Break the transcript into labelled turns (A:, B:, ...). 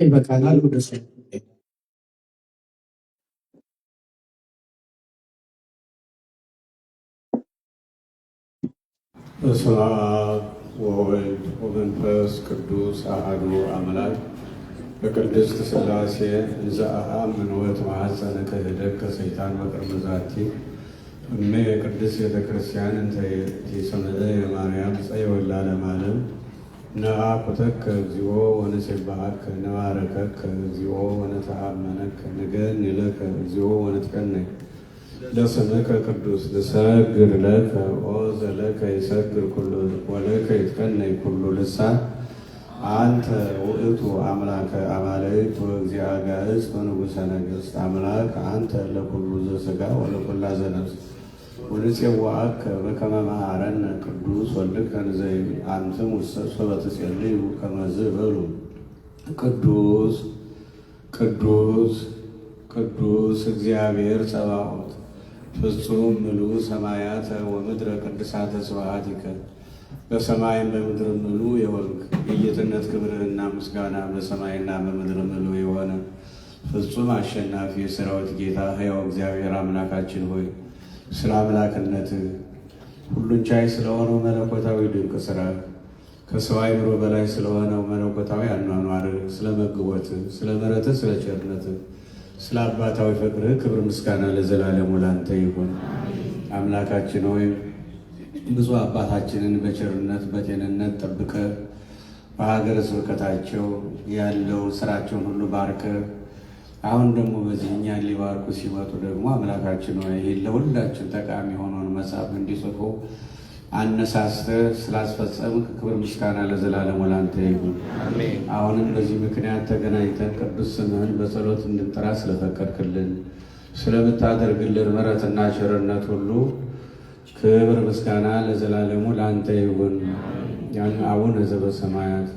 A: በቃላል ወደ በስመ አብ ወወልድ ወመንፈስ ቅዱስ አሐዱ አምላክ በቅድስት ሥላሴ እንዘ አአምን ወእትማሐፀነ ክህደት ከሰይጣን በቅድመ ዛቲ እሜ የቅድስት ቤተ ክርስቲያን እንተ ስምዐ የማርያም ጸዮን ለዓለመ ዓለም ነአኩተከ እግዚኦ ወንሴብሐከ ነባረከከ እግዚኦ ወነተአመነከ ንገኒ ለከ እግዚኦ ወንትቀነይ ለስምከ ቅዱስ ንሰግድ ለከ ኦ ዘለከ ይሰግድ ኩሉ ወለከ ይትቀነይ ኩሉ ልሳን አንተ ውእቱ አምላከ አማልክት ወእግዚአ አጋዕዝት ወንጉሠ ነገሥት አምላክ አንተ ለኩሉ ዘሥጋ ወለኩላ ዘነፍስ ወንፄውዐከ በከመ መሐረነ ቅዱስ ወልድከ እንዘይብል አንትሙ ሶበ ትጼልዩ ከመዝ በሉ ቅዱስ ቅዱስ ቅዱስ እግዚአብሔር ጸባኦት ፍጹም ምሉዕ ሰማያተ ወምድረ ቅድሳተ ስብሐቲከ በሰማይም በምድር ምሉዕ የሆንክ የጌትነት ክብርህና ምስጋና በሰማይና በምድር ምሉዕ የሆነ ፍጹም አሸናፊ የሠራዊት ጌታ ሕያው እግዚአብሔር አምላካችን ሆይ ስለ አምላክነትህ ሁሉን ቻይ ስለሆነው መለኮታዊ ድንቅ ሥራህ ከሰው አእምሮ በላይ ስለሆነው መለኮታዊ አኗኗርህ ስለ መግቦትህ ስለ ምሕረትህ ስለ ቸርነትህ ስለ አባታዊ ፍቅርህ ክብር ምስጋና ለዘላለሙ ላንተ ይሁን። አምላካችን ሆይ ብፁዕ አባታችንን በቸርነት በጤንነት ጠብቀህ በሀገረ ስብከታቸው ያለው ስራቸውን ሁሉ ባርከህ አሁን ደግሞ በዚህ እኛን ሊባርኩ ሲመጡ ደግሞ አምላካችን ሆይ ይህ ለሁላችን ጠቃሚ የሆነውን መጽሐፍ እንዲጽፉ አነሳስተህ ስላስፈጸምክ ክብር ምስጋና ለዘላለሙ ላንተ ይሁን። አሁንም በዚህ ምክንያት ተገናኝተን ቅዱስ ስምህን በጸሎት እንድንጠራ ስለፈቀድክልን ስለምታደርግልን ምሕረትና ቸርነት ሁሉ ክብር ምስጋና ለዘላለሙ ላንተ ይሁን። ያን አቡነ ዘበሰማያት